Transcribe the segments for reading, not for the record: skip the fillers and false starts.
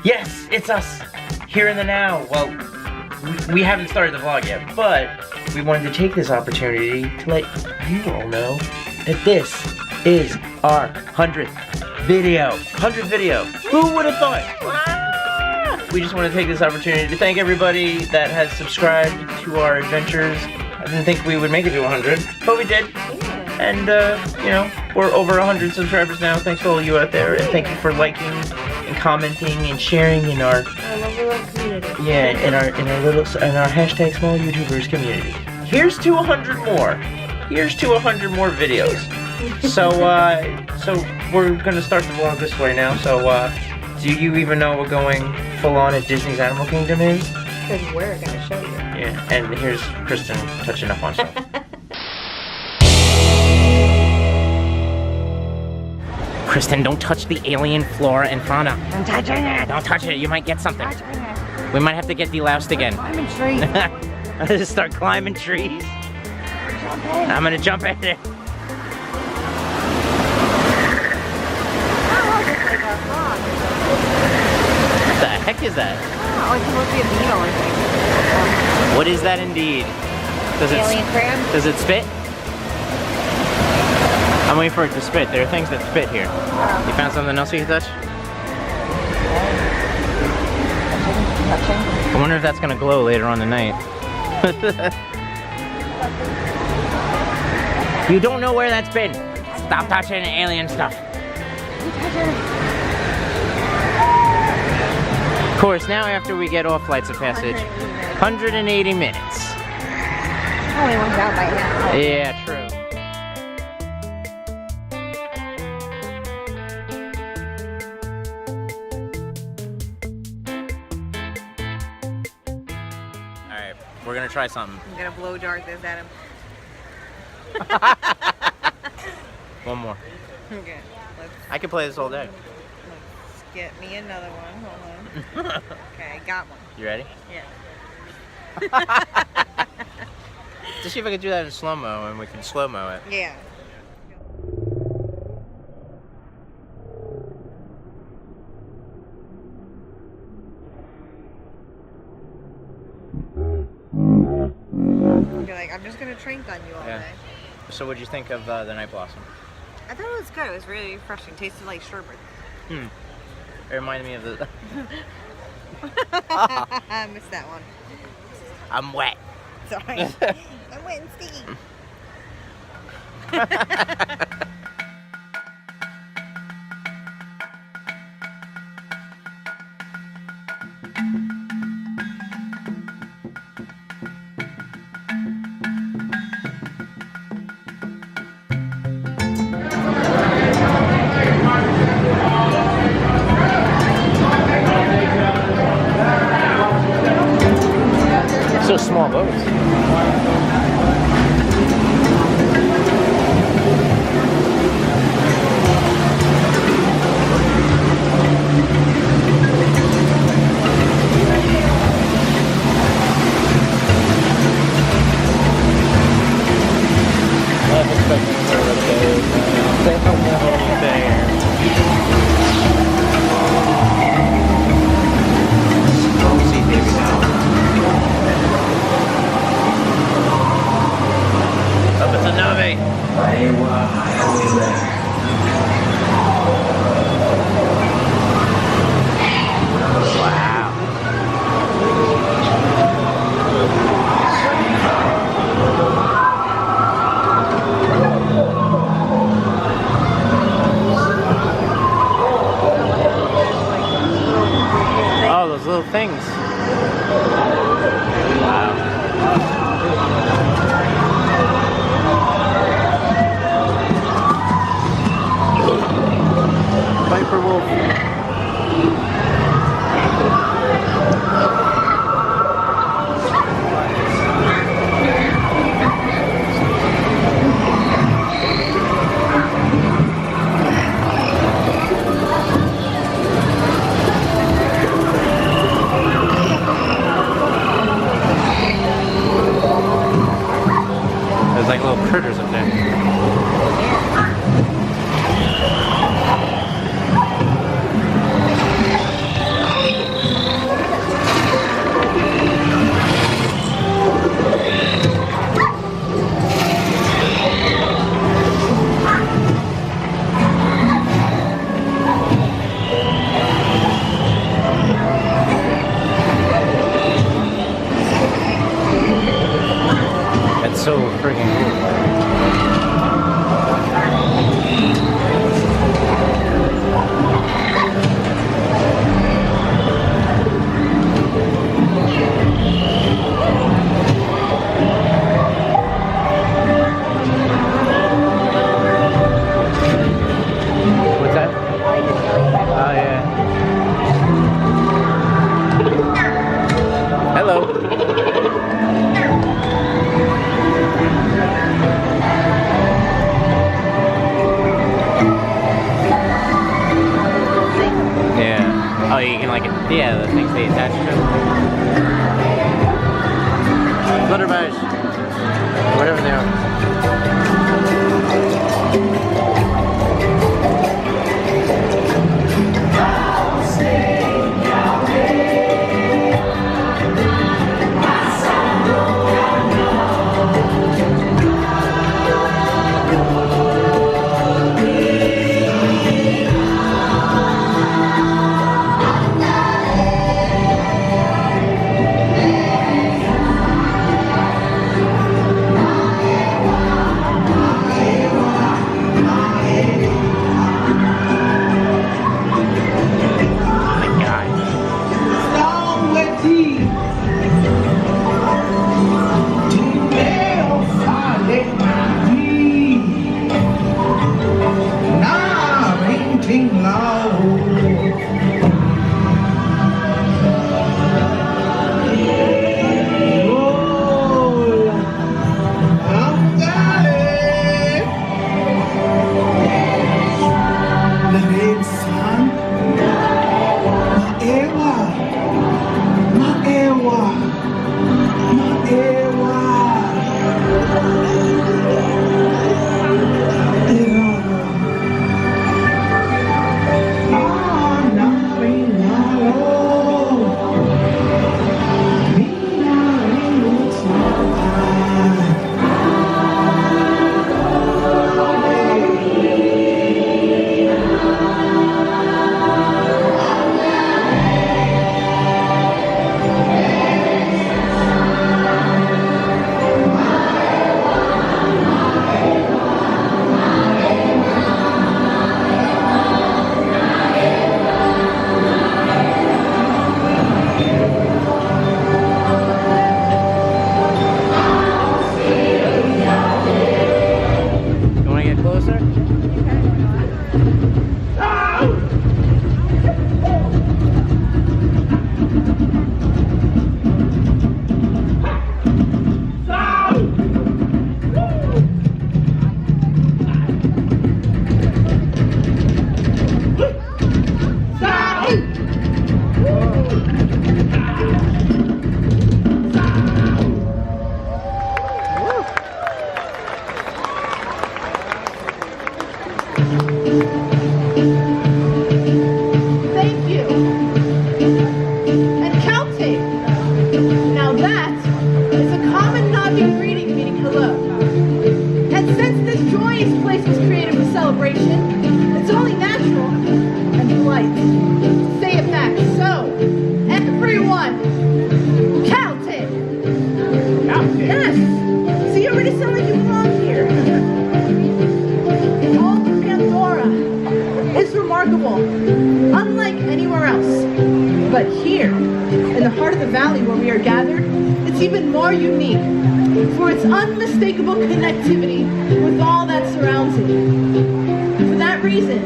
Yes, it's us, here in the now. Well, we haven't started the vlog yet, but we wanted to take this opportunity to let you all know that this is our 100th video. 100th video. Who would have thought? We just want to take this opportunity to thank everybody that has subscribed to our adventures. I didn't think we would make it to 100, but we did. And, you know, we're over 100 subscribers now. Thanks to all of you out there, and thank you for liking and commenting and sharing in our lovely little community. Yeah, in our hashtag small YouTubers community. Here's to 100 more. Here's to 100 more videos. So we're gonna start the vlog this way now. So, do you even know what going full on at Disney's Animal Kingdom is? Because we're gonna show you. Yeah, and here's Kristen touching up on stuff. Kristen, don't touch the alien flora and fauna. I'm touching it. Don't touch it, you might get something. We might have to get deloused again. Climbing trees. I'm gonna start climbing trees. I'm gonna jump at it. Oh, it's like a frog. What the heck is that? Oh, it's supposed to be a beetle, I think. What is that indeed? Does Alien crab? Does it spit? I'm waiting for it to spit. There are things that spit here. You found something else you can touch? I wonder if that's gonna glow later on tonight. You don't know where that's been. Stop touching alien stuff. Of course, now after we get off Flights of Passage, 180 minutes. Only one's out by now. Yeah, true. Alright, we're gonna try something. I'm gonna blow dart this at him. One more. Okay, I could play this all day. let's get me another one. Hold on. Okay, I got one. You ready? Yeah. Let's see if I can do that in slow-mo and we can slow-mo it. Yeah. You're like, I'm just gonna drink on you all day. So what'd you think of the Night Blossom? I thought it was good. It was really refreshing. Tasted like sherbet. It reminded me of the... I missed that one. I'm wet. Sorry. I'm wet and sticky. So small boats. Little things. Wow. Viper wolf. Oh, you can like, yeah, the things they attach to. Flutterbush. Whatever they are. Unlike anywhere else. But here, in the heart of the valley where we are gathered, it's even more unique for its unmistakable connectivity with all that surrounds it. For that reason,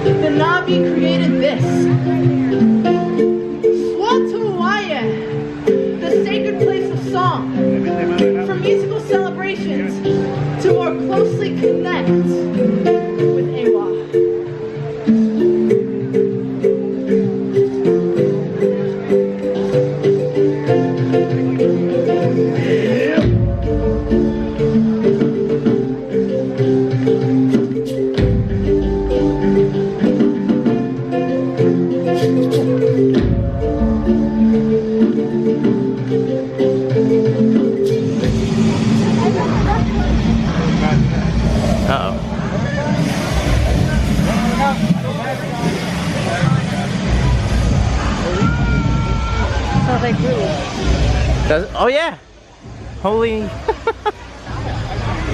the Navi created this. Swatuwaya, the sacred place of song, for musical celebrations to more closely connect with Ewa. Oh yeah! Holy...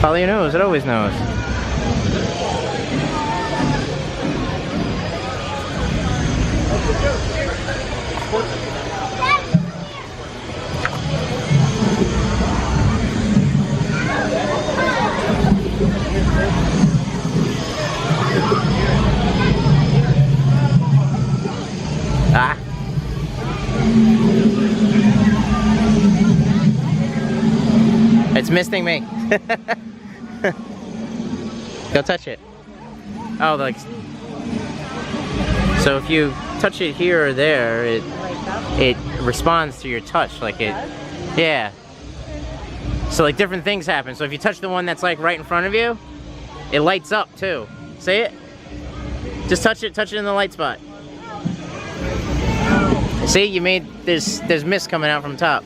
Follow your nose, it always knows. Ah! It's misting me. Go touch it. Oh, like... So if you touch it here or there, it responds to your touch, like it, yeah. So like different things happen. So if you touch the one that's like right in front of you, it lights up too. See it? Just touch it in the light spot. See, you made there's mist coming out from top.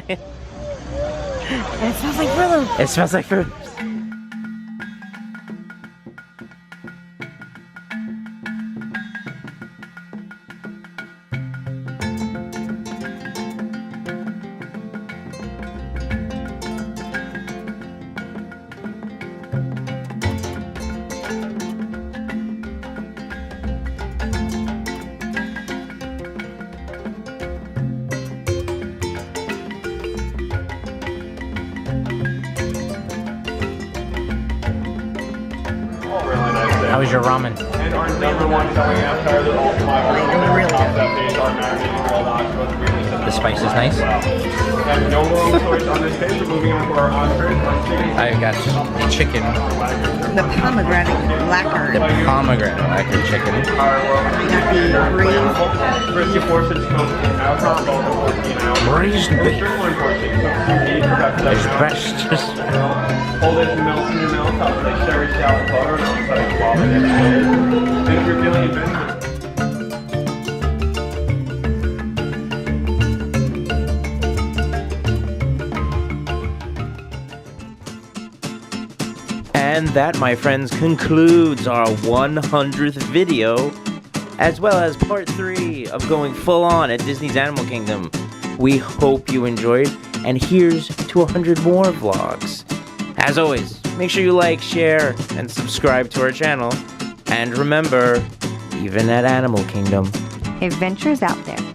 And it smells like fruit. It smells like fruit. How was your ramen? And our number one selling appetizer is all Really good. The spice is nice. And no wrong choice on this page. We're moving on to our entrees. I've got chicken. The pomegranate lacquer. The pomegranate lacquer chicken. Got the braised. Crispy portions cooked in alcohol, both 14 ounces. Braised beef. Sirloin portions cooked in beef. There's best. Hold it in melt in your mouth. Top like cherry scallop butter and outside guava and if you're feeling adventurous. And that, my friends, concludes our 100th video, as well as part 3 of going full on at Disney's Animal Kingdom. We hope you enjoyed, and here's to 100 more vlogs. As always, make sure you like, share, and subscribe to our channel. And remember, even at Animal Kingdom, Adventures out there.